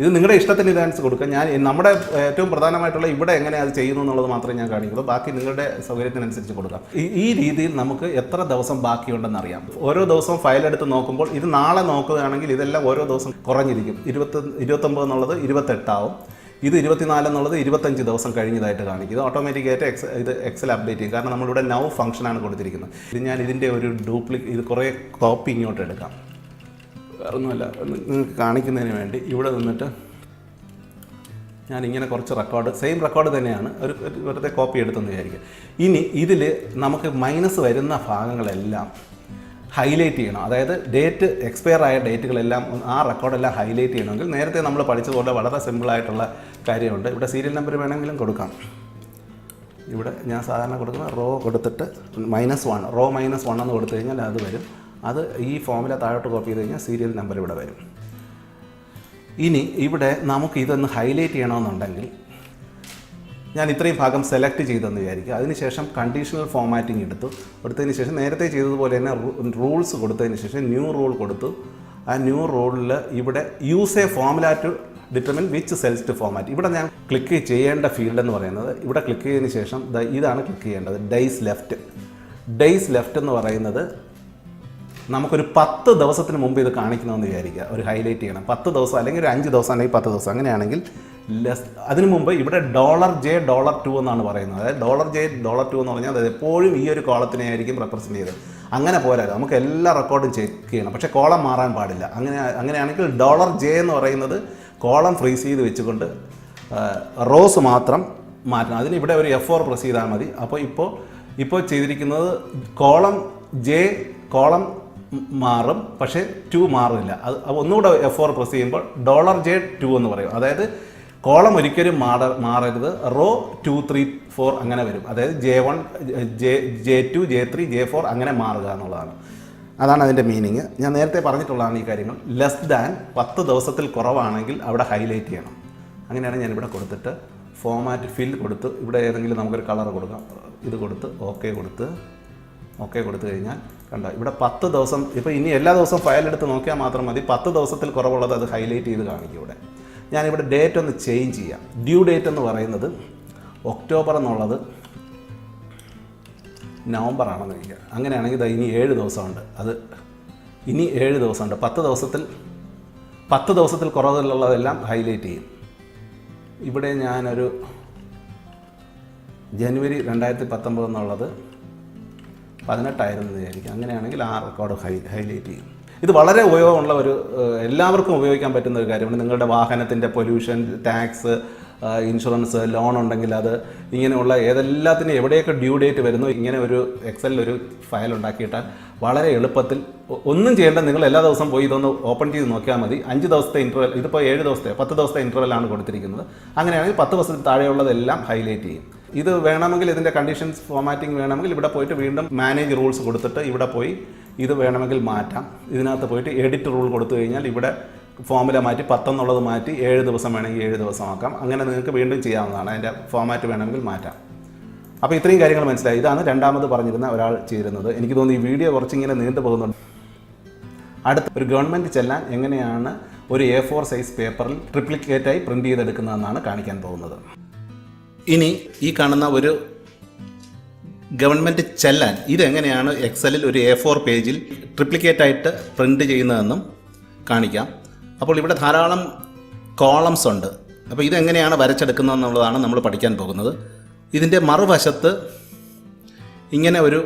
ഇത് നിങ്ങളുടെ ഇഷ്ടത്തിന് ഇതനുസരിച്ച് കൊടുക്കുക. നമ്മുടെ ഏറ്റവും പ്രധാനമായിട്ടുള്ള ഇവിടെ എങ്ങനെ അത് ചെയ്യുന്നു എന്നുള്ളത് മാത്രമേ ഞാൻ കാണിക്കുള്ളൂ. ബാക്കി നിങ്ങളുടെ സൗകര്യത്തിനനുസരിച്ച് കൊടുക്കാം. ഈ രീതിയിൽ നമുക്ക് എത്ര ദിവസം ബാക്കിയുണ്ടെന്ന് അറിയാം. ഓരോ ദിവസവും ഫയൽ എടുത്ത് നോക്കുമ്പോൾ ഇത് നാളെ നോക്കുകയാണെങ്കിൽ ഇതെല്ലാം ഓരോ ദിവസം കുറഞ്ഞിരിക്കും. 29 എന്നുള്ളത് 28 ആവും. ഇത് 24 എന്നുള്ളത് 25 ദിവസം കഴിഞ്ഞതായിട്ട് കാണിക്കും. ഇത് ഓട്ടോമാറ്റിക്കായിട്ട് ഇത് എക്സൽ അപ്ഡേറ്റ് ചെയ്യും. കാരണം നമ്മളിവിടെ നൗ ഫംഗ്ഷനാണ് കൊടുത്തിരിക്കുന്നത്. ഇത് ഞാൻ ഇതിൻ്റെ ഒരു ഇത് കുറേ കോപ്പി ഇങ്ങോട്ട് എടുക്കാം. വേറൊന്നുമല്ല, നിങ്ങൾക്ക് കാണിക്കുന്നതിന് വേണ്ടി ഇവിടെ നിന്നിട്ട് ഞാനിങ്ങനെ കുറച്ച് സെയിം റെക്കോർഡ് തന്നെയാണ്, ഒരു വെറുതെ കോപ്പി എടുത്തെന്ന് വിചാരിക്കുക. ഇനി ഇതിൽ നമുക്ക് മൈനസ് വരുന്ന ഭാഗങ്ങളെല്ലാം ഹൈലൈറ്റ് ചെയ്യണം. അതായത് ഡേറ്റ് എക്സ്പയർ ആയ ഡേറ്റുകളെല്ലാം ആ റെക്കോർഡെല്ലാം ഹൈലൈറ്റ് ചെയ്യണമെങ്കിൽ നേരത്തെ നമ്മൾ പഠിച്ചതുപോലെ വളരെ സിമ്പിളായിട്ടുള്ള കാര്യമുണ്ട്. ഇവിടെ സീരിയൽ നമ്പർ വേണമെങ്കിലും കൊടുക്കാം. ഇവിടെ ഞാൻ സാധാരണ കൊടുക്കുന്ന റോ കൊടുത്തിട്ട് -1 റോ -1 എന്ന് കൊടുത്തു കഴിഞ്ഞാൽ അത് വരും. അത് ഈ ഫോമിലെ താഴോട്ട് കോപ്പി ചെയ്ത് കഴിഞ്ഞാൽ സീരിയൽ നമ്പർ ഇവിടെ വരും. ഇനി ഇവിടെ നമുക്ക് ഇതൊന്ന് ഹൈലൈറ്റ് ചെയ്യണമെന്നുണ്ടെങ്കിൽ ഞാൻ ഇത്രയും ഭാഗം സെലക്ട് ചെയ്തെന്ന് വിചാരിക്കുക. അതിനുശേഷം കണ്ടീഷണൽ ഫോമാറ്റിംഗ് കൊടുത്തതിന് ശേഷം നേരത്തെ ചെയ്തതുപോലെ തന്നെ റൂൾസ് കൊടുത്തതിന് ശേഷം ന്യൂ റൂൾ കൊടുത്തു. ആ ന്യൂ റൂളിൽ ഇവിടെ use a formula to determine which cells to format. ഇവിടെ ഞാൻ ക്ലിക്ക് ചെയ്യേണ്ട ഫീൽഡ് എന്ന് പറയുന്നത് ഇവിടെ ക്ലിക്ക് ചെയ്തതിന് ശേഷം ഇതാണ് ക്ലിക്ക് ചെയ്യേണ്ടത്. ഡേയ്സ് ലെഫ്റ്റ് എന്ന് പറയുന്നത് നമുക്കൊരു 10 ദിവസത്തിന് മുമ്പ് ഇത് കാണിക്കണമെന്ന് വിചാരിക്കുക. ഒരു ഹൈലൈറ്റ് ചെയ്യണം 10 ദിവസം അല്ലെങ്കിൽ ഒരു 5 ദിവസം അല്ലെങ്കിൽ 10 ദിവസം. അങ്ങനെയാണെങ്കിൽ അതിനു മുമ്പ് ഇവിടെ $J $2 എന്നാണ് പറയുന്നത്. അതായത് $J $2 എന്ന് പറഞ്ഞാൽ അത് എപ്പോഴും ഈ ഒരു കോളത്തിനെ ആയിരിക്കും റെപ്രസെൻറ്റ് ചെയ്തത്. അങ്ങനെ പോരാ, നമുക്ക് എല്ലാ റെക്കോർഡും ചെക്ക് ചെയ്യണം. പക്ഷേ കോളം മാറാൻ പാടില്ല. അങ്ങനെയാണെങ്കിൽ $J എന്ന് പറയുന്നത് കോളം ഫ്രീസ് ചെയ്ത് വെച്ചുകൊണ്ട് റോസ് മാത്രം മാറ്റണം. അതിന് ഇവിടെ ഒരു F4 പ്രസ് ചെയ്താൽ മതി. അപ്പോൾ ഇപ്പോൾ ചെയ്തിരിക്കുന്നത് കോളം മാറും, പക്ഷേ 2 മാറില്ല. അത് ഒന്നുകൂടെ F4 പ്രസ് ചെയ്യുമ്പോൾ $J 2 എന്ന് പറയും. അതായത് കോളം ഒരിക്കലും മാറരുത്. റോ 2, 3, 4 അങ്ങനെ വരും. അതായത് J1 J2 J3 J4 അങ്ങനെ മാറുക എന്നുള്ളതാണ്. അതാണ് അതിൻ്റെ മീനിങ്. ഞാൻ നേരത്തെ പറഞ്ഞിട്ടുള്ളതാണ് ഈ കാര്യങ്ങൾ. ലെസ് 10 ദിവസത്തിൽ കുറവാണെങ്കിൽ അവിടെ ഹൈലൈറ്റ് ചെയ്യണം. അങ്ങനെയാണ് ഞാനിവിടെ കൊടുത്തിട്ട് ഫോമാറ്റ് ഫിൽ കൊടുത്ത് ഇവിടെ ഏതെങ്കിലും നമുക്കൊരു കളർ കൊടുക്കാം. ഇത് കൊടുത്ത് ഓക്കെ കൊടുത്ത് ഓക്കെ കൊടുത്തു കഴിഞ്ഞാൽ കണ്ടോ ഇവിടെ 10 ദിവസം, ഇപ്പോൾ ഇനി എല്ലാ ദിവസവും ഫയൽ എടുത്ത് നോക്കിയാൽ മാത്രം മതി. 10 ദിവസത്തിൽ കുറവുള്ളത് അത് ഹൈലൈറ്റ് ചെയ്ത് കാണിക്കും. ഇവിടെ ഞാനിവിടെ ഡേറ്റ് ഒന്ന് ചേഞ്ച് ചെയ്യാം. ഡ്യൂ ഡേറ്റ് എന്ന് പറയുന്നത് ഒക്ടോബർ എന്നുള്ളത് നവംബർ ആണെന്ന് വയ്ക്കുക. അങ്ങനെയാണെങ്കിൽ ഇനി 7 ദിവസമുണ്ട്. അത് ഇനി 7 ദിവസമുണ്ട്. 10 ദിവസത്തിൽ കുറവുള്ളതെല്ലാം ഹൈലൈറ്റ് ചെയ്യും. ഇവിടെ ഞാനൊരു ജനുവരി 2019 എന്നുള്ളത് 18 വിചാരിക്കും. അങ്ങനെയാണെങ്കിൽ ആ റെക്കോർഡ് ഹൈലൈറ്റ് ചെയ്യും. ഇത് വളരെ ഉപയോഗമുള്ള എല്ലാവർക്കും ഉപയോഗിക്കാൻ പറ്റുന്ന ഒരു കാര്യമാണ്. നിങ്ങളുടെ വാഹനത്തിൻ്റെ പൊല്യൂഷൻ, ടാക്സ്, ഇൻഷുറൻസ്, ലോൺ ഉണ്ടെങ്കിൽ അത്, ഇങ്ങനെയുള്ള ഏതെല്ലാത്തിനും എവിടെയൊക്കെ ഡ്യൂ ഡേറ്റ് വരുന്നു, ഇങ്ങനെ ഒരു എക്സലിൽ ഒരു ഫയൽ ഉണ്ടാക്കിയിട്ടാൽ വളരെ എളുപ്പത്തിൽ ഒന്നും ചെയ്യേണ്ട. നിങ്ങൾ എല്ലാ ദിവസവും പോയി ഇതൊന്ന് ഓപ്പൺ ചെയ്ത് നോക്കിയാൽ മതി. 5 ദിവസത്തെ ഇൻ്റർവെൽ, ഇതിപ്പോൾ 7 ദിവസത്തെ 10 ദിവസത്തെ ഇൻ്റർവെല്ലാണ് കൊടുത്തിരിക്കുന്നത്. അങ്ങനെയാണെങ്കിൽ 10 ദിവസത്തിൽ താഴെയുള്ളതെല്ലാം ഹൈലൈറ്റ് ചെയ്യും. ഇത് വേണമെങ്കിൽ ഇതിൻ്റെ കണ്ടീഷൻസ് ഫോമാറ്റിംഗ് വേണമെങ്കിൽ ഇവിടെ പോയിട്ട് വീണ്ടും മാനേജ് റൂൾസ് കൊടുത്തിട്ട് ഇവിടെ പോയി ഇത് വേണമെങ്കിൽ മാറ്റാം. ഇതിനകത്ത് പോയിട്ട് എഡിറ്റ് റൂൾ കൊടുത്തു കഴിഞ്ഞാൽ ഇവിടെ ഫോമുല മാറ്റി 10 എന്നുള്ളത് മാറ്റി 7 ദിവസം വേണമെങ്കിൽ 7 ദിവസം ആക്കാം. അങ്ങനെ നിങ്ങൾക്ക് വീണ്ടും ചെയ്യാവുന്നതാണ്. അതിൻ്റെ ഫോമാറ്റ് വേണമെങ്കിൽ മാറ്റാം. അപ്പോൾ ഇത്രയും കാര്യങ്ങൾ മനസ്സിലായി. ഇതാണ് രണ്ടാമത് പറഞ്ഞിരുന്ന ഒരാൾ ചെയ്തിരുന്നത്. എനിക്ക് തോന്നുന്നു ഈ വീഡിയോ കുറച്ചിങ്ങനെ നീണ്ടു പോകുന്നുണ്ട്. അടുത്ത ഒരു ഗവൺമെൻറ് ചെല്ലാൻ എങ്ങനെയാണ് ഒരു A4 സൈസ് പേപ്പറിൽ ട്രിപ്ലിക്കേറ്റായി പ്രിൻ്റ് ചെയ്തെടുക്കുന്നതെന്നാണ് കാണിക്കാൻ പോകുന്നത്. ഇനി ഈ കാണുന്ന ഒരു ഗവൺമെൻറ് ചെല്ലാൻ ഇതെങ്ങനെയാണ് എക്സലിൽ ഒരു A4 പേജിൽ ട്രിപ്ലിക്കേറ്റായിട്ട് പ്രിൻ്റ് ചെയ്യുന്നതെന്നും കാണിക്കാം. അപ്പോൾ ഇവിടെ ധാരാളം കോളംസ് ഉണ്ട്. അപ്പോൾ ഇതെങ്ങനെയാണ് വരച്ചെടുക്കുന്നതെന്നുള്ളതാണ് നമ്മൾ പഠിക്കാൻ പോകുന്നത്. ഇതിൻ്റെ മറുവശത്ത് ഇങ്ങനെ ഒരു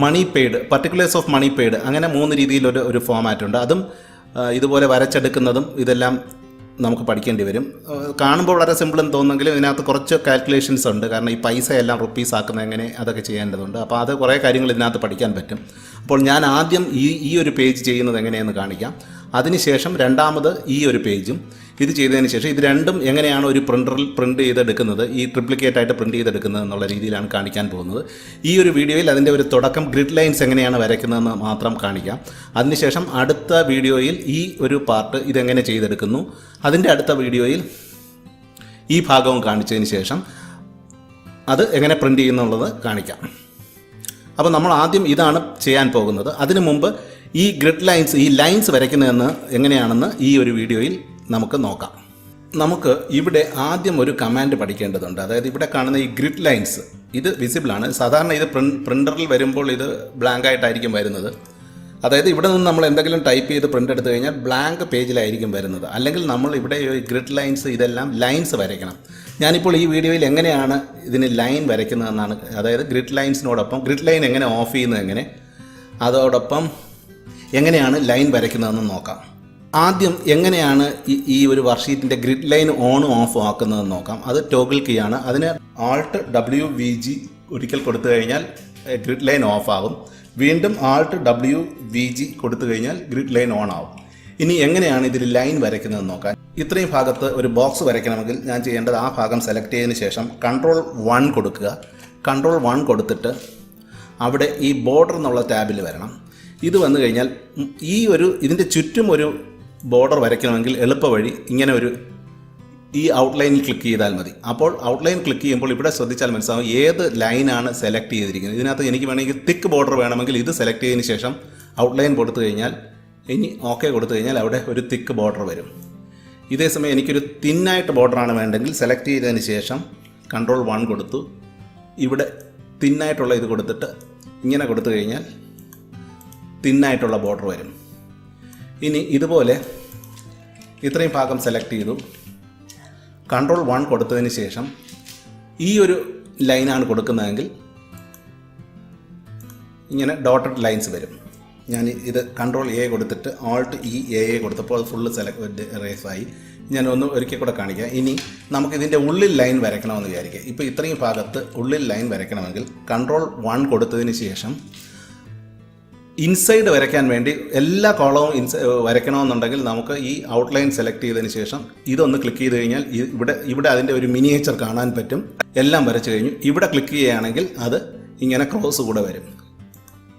money paid, particulars of money paid, അങ്ങനെ 3 രീതിയിലൊരു ഫോമാറ്റ് ഉണ്ട്. അതും ഇതുപോലെ വരച്ചെടുക്കുന്നതും ഇതെല്ലാം നമുക്ക് പഠിക്കേണ്ടി വരും. കാണുമ്പോൾ വളരെ സിമ്പിളെന്ന് തോന്നുമെങ്കിലും ഇതിനകത്ത് കുറച്ച് കാൽക്കുലേഷൻസ് ഉണ്ട്. കാരണം ഈ പൈസ എല്ലാം റുപ്പീസ് ആക്കുന്നത് എങ്ങനെ, അതൊക്കെ ചെയ്യേണ്ടതുണ്ട്. അപ്പോൾ അത് കുറേ കാര്യങ്ങൾ ഇതിനകത്ത് പഠിക്കാൻ പറ്റും. അപ്പോൾ ഞാൻ ആദ്യം ഈ ഒരു പേജ് ചെയ്യുന്നത് എങ്ങനെയെന്ന് കാണിക്കാം. അതിനുശേഷം രണ്ടാമത് ഈ ഒരു പേജും ഇത് ചെയ്തതിന് ശേഷം ഇത് രണ്ടും എങ്ങനെയാണ് ഒരു പ്രിൻ്ററിൽ പ്രിൻ്റ് ചെയ്തെടുക്കുന്നത്, ഈ ട്രിപ്ലിക്കേറ്റായിട്ട് പ്രിൻ്റ് ചെയ്തെടുക്കുന്നത് എന്നുള്ള രീതിയിലാണ് കാണിക്കാൻ പോകുന്നത്. ഈ ഒരു വീഡിയോയിൽ അതിൻ്റെ ഒരു തുടക്കം, ഗ്രിഡ് ലൈൻസ് എങ്ങനെയാണ് വരയ്ക്കുന്നതെന്ന് മാത്രം കാണിക്കാം. അതിനുശേഷം അടുത്ത വീഡിയോയിൽ ഈ ഒരു പാർട്ട് ഇതെങ്ങനെ ചെയ്തെടുക്കുന്നു, അതിൻ്റെ അടുത്ത വീഡിയോയിൽ ഈ ഭാഗവും കാണിച്ചതിന് ശേഷം അത് എങ്ങനെ പ്രിൻ്റ് ചെയ്യുന്നുള്ളത് കാണിക്കാം. അപ്പോൾ നമ്മൾ ആദ്യം ഇതാണ് ചെയ്യാൻ പോകുന്നത്. അതിനു മുമ്പ് ഈ ഗ്രിഡ് ലൈൻസ്, ഈ ലൈൻസ് വരയ്ക്കുന്നതെന്ന് എങ്ങനെയാണെന്ന് ഈ ഒരു വീഡിയോയിൽ നമുക്ക് നോക്കാം. നമുക്ക് ഇവിടെ ആദ്യം ഒരു കമാൻഡ് പഠിക്കേണ്ടതുണ്ട്. അതായത് ഇവിടെ കാണുന്ന ഈ ഗ്രിഡ് ലൈൻസ് ഇത് വിസിബിളാണ്. സാധാരണ ഇത് പ്രിൻ്ററിൽ വരുമ്പോൾ ഇത് ബ്ലാങ്ക് ആയിട്ടായിരിക്കും വരുന്നത്. അതായത് ഇവിടെ നിന്ന് നമ്മൾ എന്തെങ്കിലും ടൈപ്പ് ചെയ്ത് പ്രിൻ്റ് എടുത്തു കഴിഞ്ഞാൽ ബ്ലാങ്ക് പേജിലായിരിക്കും വരുന്നത്. അല്ലെങ്കിൽ നമ്മൾ ഇവിടെ ഗ്രിഡ് ലൈൻസ് ഇതെല്ലാം ലൈൻസ് വരയ്ക്കണം. ഞാനിപ്പോൾ ഈ വീഡിയോയിൽ എങ്ങനെയാണ് ഇതിന് ലൈൻ വരയ്ക്കുന്നതെന്നാണ്, അതായത് ഗ്രിഡ് ലൈൻസിനോടൊപ്പം ഗ്രിഡ് ലൈൻ എങ്ങനെ ഓഫ് ചെയ്യുന്നത് എങ്ങനെ, അതോടൊപ്പം എങ്ങനെയാണ് ലൈൻ വരയ്ക്കുന്നതെന്ന് നോക്കാം. ആദ്യം എങ്ങനെയാണ് ഈ ഒരു വർക്ക്ഷീറ്റിൻ്റെ ഗ്രിഡ് ലൈൻ ഓണും ഓഫും ആക്കുന്നതെന്ന് നോക്കാം. അത് ടോഗിൾ കീ ആണ്. അതിന് Alt+WVG ഒരിക്കൽ കൊടുത്തു കഴിഞ്ഞാൽ ഗ്രിഡ് ലൈൻ ഓഫ് ആകും. വീണ്ടും Alt+WVG കൊടുത്തു കഴിഞ്ഞാൽ ഗ്രിഡ് ലൈൻ ഓൺ ആവും. ഇനി എങ്ങനെയാണ് ഇതിൽ ലൈൻ വരയ്ക്കുന്നതെന്ന് നോക്കാം. ഇത്രയും ഭാഗത്ത് ഒരു ബോക്സ് വരയ്ക്കണമെങ്കിൽ ഞാൻ ചെയ്യേണ്ടത് ആ ഭാഗം സെലക്ട് ചെയ്തതിന് ശേഷം Ctrl+1 കൊടുക്കുക. Ctrl+1 കൊടുത്തിട്ട് അവിടെ ഈ ബോർഡർ എന്നുള്ള ടാബിൽ വരണം. ഇത് വന്നു കഴിഞ്ഞാൽ ഇതിൻ്റെ ചുറ്റും ഒരു ബോർഡർ വരയ്ക്കണമെങ്കിൽ എളുപ്പ വഴി ഇങ്ങനെ ഈ ഔട്ട്ലൈനിൽ ക്ലിക്ക് ചെയ്താൽ മതി. അപ്പോൾ ഔട്ട്ലൈൻ ക്ലിക്ക് ചെയ്യുമ്പോൾ ഇവിടെ ശ്രദ്ധിച്ചാൽ മനസ്സിലാവും ഏത് ലൈനാണ് സെലക്ട് ചെയ്തിരിക്കുന്നത്. ഇതിനകത്ത് എനിക്ക് വേണമെങ്കിൽ തിക്ക് ബോർഡർ വേണമെങ്കിൽ ഇത് സെലക്ട് ചെയ്തതിന് ശേഷം ഔട്ട്ലൈൻ കൊടുത്തു കഴിഞ്ഞാൽ, ഇനി ഓക്കെ കൊടുത്തു കഴിഞ്ഞാൽ അവിടെ ഒരു തിക്ക് ബോർഡർ വരും. ഇതേസമയം എനിക്കൊരു തിന്നായിട്ട് ബോർഡറാണ് വേണ്ടെങ്കിൽ സെലക്ട് ചെയ്തതിന് ശേഷം Ctrl+1 കൊടുത്തു. ഇവിടെ തിന്നായിട്ടുള്ള ഇത് കൊടുത്തിട്ട് ഇങ്ങനെ കൊടുത്തു കഴിഞ്ഞാൽ തിന്നായിട്ടുള്ള ബോർഡർ വരും. ഇനി ഇതുപോലെ ഇത്രയും ഭാഗം സെലക്ട് ചെയ്തു. Ctrl+1 കൊടുത്തതിന് ശേഷം ഈ ഒരു ലൈനാണ് കൊടുക്കുന്നതെങ്കിൽ ഇങ്ങനെ ഡോട്ടഡ് ലൈൻസ് വരും. ഞാൻ ഇത് Ctrl+A കൊടുത്തിട്ട് Alt+E+A കൊടുത്തപ്പോൾ അത് ഫുള്ള് റേസ് ആയി. ഞാൻ ഒരിക്കൽ കൂടെ കാണിക്കാം. ഇനി നമുക്കിതിൻ്റെ ഉള്ളിൽ ലൈൻ വരയ്ക്കണമെന്ന് വിചാരിക്കുക. ഇപ്പോൾ ഇത്രയും ഭാഗത്ത് ഉള്ളിൽ ലൈൻ വരയ്ക്കണമെങ്കിൽ Ctrl+1 കൊടുത്തതിന് ശേഷം ഇൻസൈഡ് വരയ്ക്കാൻ വേണ്ടി എല്ലാ കോളവും വരയ്ക്കണമെന്നുണ്ടെങ്കിൽ നമുക്ക് ഈ ഔട്ട്ലൈൻ സെലക്ട് ചെയ്തതിന് ശേഷം ഇതൊന്ന് ക്ലിക്ക് ചെയ്ത് കഴിഞ്ഞാൽ ഇവിടെ അതിൻ്റെ ഒരു മിനിയേച്ചർ കാണാൻ പറ്റും. എല്ലാം വരച്ചു കഴിഞ്ഞു. ഇവിടെ ക്ലിക്ക് ചെയ്യുകയാണെങ്കിൽ അത് ഇങ്ങനെ ക്രോസ് കൂടെ വരും.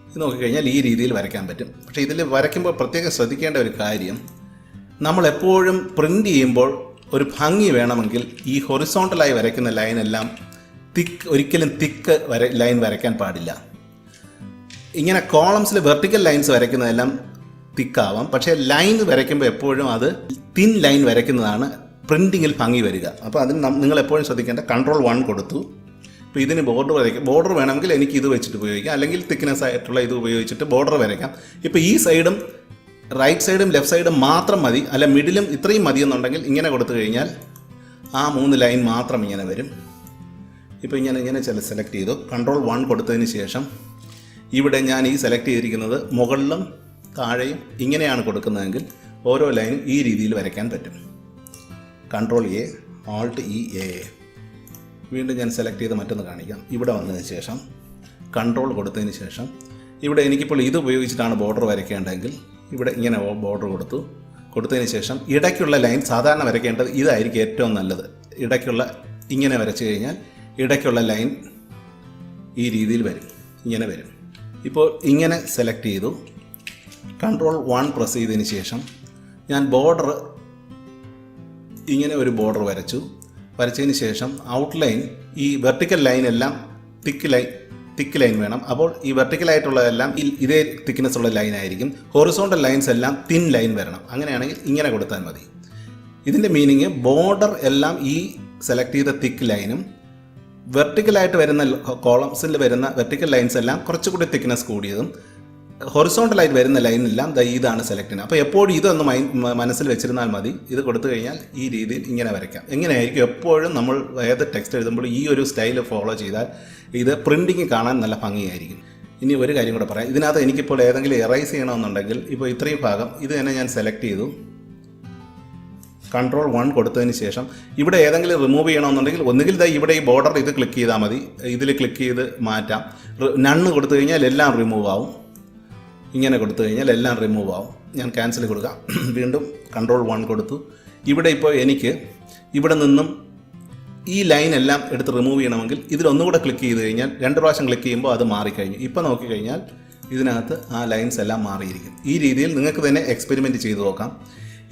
ഇത് നോക്കിക്കഴിഞ്ഞാൽ ഈ രീതിയിൽ വരയ്ക്കാൻ പറ്റും. പക്ഷേ ഇതിൽ വരയ്ക്കുമ്പോൾ പ്രത്യേകം ശ്രദ്ധിക്കേണ്ട ഒരു കാര്യം, നമ്മളെപ്പോഴും പ്രിൻ്റ് ചെയ്യുമ്പോൾ ഒരു ഭംഗി വേണമെങ്കിൽ ഈ ഹൊറിസോണ്ടലായി വരയ്ക്കുന്ന ലൈനെല്ലാം ഒരിക്കലും തിക്ക് ലൈൻ വരയ്ക്കാൻ പാടില്ല. ഇങ്ങനെ കോളംസിൽ വെർട്ടിക്കൽ ലൈൻസ് വരയ്ക്കുന്നതെല്ലാം തിക്കാവാം, പക്ഷേ ലൈൻ വരയ്ക്കുമ്പോൾ എപ്പോഴും അത് തിൻ ലൈൻ വരയ്ക്കുന്നതാണ് പ്രിൻറ്റിങ്ങിൽ ഭംഗി വരിക. അപ്പോൾ അതിന് നിങ്ങൾ എപ്പോഴും ശ്രദ്ധിക്കേണ്ട Ctrl 1 കൊടുത്തു. ഇപ്പോൾ ഇതിന് ബോർഡർ വേണമെങ്കിൽ എനിക്ക് ഇത് വെച്ചിട്ട് ഉപയോഗിക്കാം, അല്ലെങ്കിൽ തിക്നെസ് ആയിട്ടുള്ള ഇത് ഉപയോഗിച്ചിട്ട് ബോർഡർ വരയ്ക്കാം. ഇപ്പോൾ ഈ സൈഡും റൈറ്റ് സൈഡും ലെഫ്റ്റ് സൈഡും മാത്രം മതി, അല്ല മിഡിലും ഇത്രയും മതി എന്നുണ്ടെങ്കിൽ ഇങ്ങനെ കൊടുത്തു കഴിഞ്ഞാൽ ആ 3 ലൈൻ മാത്രം ഇങ്ങനെ വരും. ഇപ്പോൾ ഇങ്ങനെ സെലക്ട് ചെയ്തു. Ctrl 1 കൊടുത്തതിന് ശേഷം ഇവിടെ ഞാൻ ഈ സെലക്ട് ചെയ്തിരിക്കുന്നത് മുകളിലും താഴെയും ഇങ്ങനെയാണ് കൊടുക്കുന്നതെങ്കിൽ ഓരോ ലൈനും ഈ രീതിയിൽ വരയ്ക്കാൻ പറ്റും. Ctrl A Alt E A. വീണ്ടും ഞാൻ സെലക്ട് ചെയ്ത് മറ്റൊന്ന് കാണിക്കാം. ഇവിടെ വന്നതിന് ശേഷം കൺട്രോൾ കൊടുത്തതിന് ശേഷം ഇവിടെ എനിക്കിപ്പോൾ ഇത് ഉപയോഗിച്ചിട്ടാണ് ബോർഡർ വരയ്ക്കേണ്ടതെങ്കിൽ ഇവിടെ ഇങ്ങനെ ബോർഡർ കൊടുത്തതിന് ശേഷം ഇടയ്ക്കുള്ള ലൈൻ സാധാരണ വരയ്ക്കേണ്ടത് ഇതായിരിക്കും ഏറ്റവും നല്ലത്. ഇങ്ങനെ വരച്ചു കഴിഞ്ഞാൽ ഇടയ്ക്കുള്ള ലൈൻ ഈ രീതിയിൽ വരും, ഇങ്ങനെ വരും. ഇപ്പോൾ ഇങ്ങനെ സെലക്ട് ചെയ്തു. Ctrl 1 പ്രസ് ചെയ്തതിന് ശേഷം ഞാൻ ബോർഡർ ഇങ്ങനെ ഒരു ബോർഡർ വരച്ചതിന് ശേഷം ഔട്ട്ലൈൻ ഈ വെർട്ടിക്കൽ ലൈൻ എല്ലാം തിക്ക് ലൈൻ വേണം. അപ്പോൾ ഈ വെർട്ടിക്കലായിട്ടുള്ളതെല്ലാം ഇതേ തിക്നെസ് ഉള്ള ലൈൻ ആയിരിക്കും. ഹൊറിസോണ്ടൽ ലൈൻസ് എല്ലാം തിൻ ലൈൻ വരണം. അങ്ങനെയാണെങ്കിൽ ഇങ്ങനെ കൊടുത്താൽ മതി. ഇതിൻ്റെ മീനിങ് ബോർഡർ എല്ലാം ഈ സെലക്ട് ചെയ്ത തിക്ക് ലൈനും വെർട്ടിക്കലായിട്ട് വരുന്ന കോളംസിൽ വരുന്ന വെർട്ടിക്കൽ ലൈൻസ് എല്ലാം കുറച്ചുകൂടി തിക്നെസ് കൂടിയതും ഹൊറിസോണ്ടലായിട്ട് വരുന്ന ലൈനെല്ലാം ഇതാണ് സെലക്ട് ചെയ്യുന്നത്. അപ്പോൾ എപ്പോഴും ഇതൊന്ന് മനസ്സിൽ വെച്ചിരുന്നാൽ മതി. ഇത് കൊടുത്തു കഴിഞ്ഞാൽ ഈ രീതിയിൽ ഇങ്ങനെ വരയ്ക്കാം. എങ്ങനെയായിരിക്കും എപ്പോഴും നമ്മൾ ഏത് ടെക്സ്റ്റ് എഴുതുമ്പോൾ ഈ ഒരു സ്റ്റൈൽ ഫോളോ ചെയ്താൽ ഇത് പ്രിൻറ്റിങ് കാണാൻ നല്ല ഭംഗിയായിരിക്കും. ഇനി ഒരു കാര്യം കൂടെ പറയാം. ഇതിനകത്ത് എനിക്കിപ്പോൾ ഏതെങ്കിലും എറൈസ് ചെയ്യണമെന്നുണ്ടെങ്കിൽ ഇപ്പോൾ ഇത്രയും ഭാഗം ഇത് തന്നെ ഞാൻ സെലക്ട് ചെയ്തു. Ctrl 1 കൊടുത്തതിന് ശേഷം ഇവിടെ ഏതെങ്കിലും റിമൂവ് ചെയ്യണമെന്നുണ്ടെങ്കിൽ ഒന്നുകിൽ ഇവിടെ ഈ ബോർഡർ ഇത് ക്ലിക്ക് ചെയ്താൽ മതി, ഇതിൽ ക്ലിക്ക് ചെയ്ത് മാറ്റാം. നണ്ണ് കൊടുത്തു കഴിഞ്ഞാൽ എല്ലാം റിമൂവ് ആവും. ഇങ്ങനെ കൊടുത്തു കഴിഞ്ഞാൽ എല്ലാം റിമൂവ് ആവും. ഞാൻ ക്യാൻസൽ കൊടുക്കാം. വീണ്ടും Ctrl 1 കൊടുത്തു. ഇവിടെ ഇപ്പോൾ എനിക്ക് ഇവിടെ നിന്നും ഈ ലൈൻ എല്ലാം എടുത്ത് റിമൂവ് ചെയ്യണമെങ്കിൽ ഇതിലൊന്നുകൂടെ ക്ലിക്ക് ചെയ്ത് കഴിഞ്ഞാൽ 2 പ്രാവശ്യം ക്ലിക്ക് ചെയ്യുമ്പോൾ അത് മാറിക്കഴിഞ്ഞു. ഇപ്പോൾ നോക്കിക്കഴിഞ്ഞാൽ ഇതിനകത്ത് ആ ലൈൻസ് എല്ലാം മാറിയിരിക്കും. ഈ രീതിയിൽ നിങ്ങൾക്ക് തന്നെ എക്സ്പെരിമെൻറ്റ് ചെയ്ത് നോക്കാം.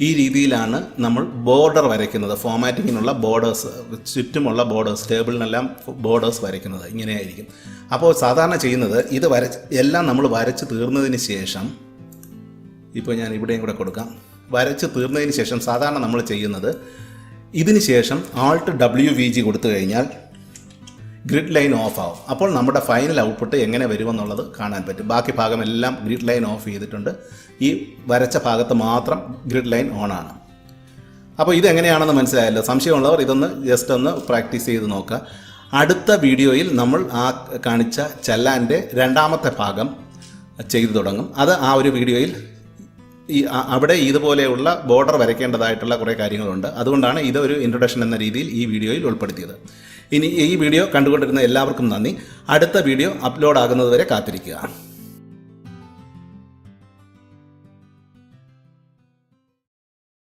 ഈ രീതിയിലാണ് നമ്മൾ ബോർഡർ വരയ്ക്കുന്നത്. ഫോമാറ്റിങ്ങിനുള്ള ബോർഡേഴ്സ്, ചുറ്റുമുള്ള ബോർഡേഴ്സ്, ടേബിളിനെല്ലാം ബോർഡേഴ്സ് വരയ്ക്കുന്നത് ഇങ്ങനെയായിരിക്കും. അപ്പോൾ സാധാരണ ചെയ്യുന്നത് ഇത് എല്ലാം നമ്മൾ വരച്ച് തീർന്നതിന് ശേഷം ഇപ്പോൾ ഞാൻ ഇവിടെയും കൂടെ കൊടുക്കാം. വരച്ച് തീർന്നതിന് ശേഷം സാധാരണ നമ്മൾ ചെയ്യുന്നത് ഇതിന് ശേഷം Alt WVG കൊടുത്തു കഴിഞ്ഞാൽ ഗ്രിഡ് ലൈൻ ഓഫ് ആവും. അപ്പോൾ നമ്മുടെ ഫൈനൽ ഔട്ട്പുട്ട് എങ്ങനെ വരുമെന്നുള്ളത് കാണാൻ പറ്റും. ബാക്കി ഭാഗമെല്ലാം ഗ്രിഡ് ലൈൻ ഓഫ് ചെയ്തിട്ടുണ്ട്. ഈ വരച്ച ഭാഗത്ത് മാത്രം ഗ്രിഡ് ലൈൻ ഓണാണ്. അപ്പോൾ ഇതെങ്ങനെയാണെന്ന് മനസ്സിലായല്ലോ. സംശയമുള്ളവർ ഇതൊന്ന് ജസ്റ്റ് ഒന്ന് പ്രാക്ടീസ് ചെയ്ത് നോക്കുക. അടുത്ത വീഡിയോയിൽ നമ്മൾ ആ കാണിച്ച ചെല്ലാൻ്റെ 2ാമത്തെ ഭാഗം ചെയ്തു തുടങ്ങും. അത് ആ ഒരു വീഡിയോയിൽ അവിടെ ഇതുപോലെയുള്ള ബോർഡർ വരയ്ക്കേണ്ടതായിട്ടുള്ള കുറേ കാര്യങ്ങളുണ്ട്. അതുകൊണ്ടാണ് ഇതൊരു ഇൻട്രൊഡക്ഷൻ എന്ന രീതിയിൽ ഈ വീഡിയോയിൽ ഉൾപ്പെടുത്തിയത്. ഇനി ഈ വീഡിയോ കണ്ടുകൊണ്ടിരുന്ന എല്ലാവർക്കും നന്ദി. അടുത്ത വീഡിയോ അപ്ലോഡ് ആകുന്നതുവരെ കാത്തിരിക്കുക.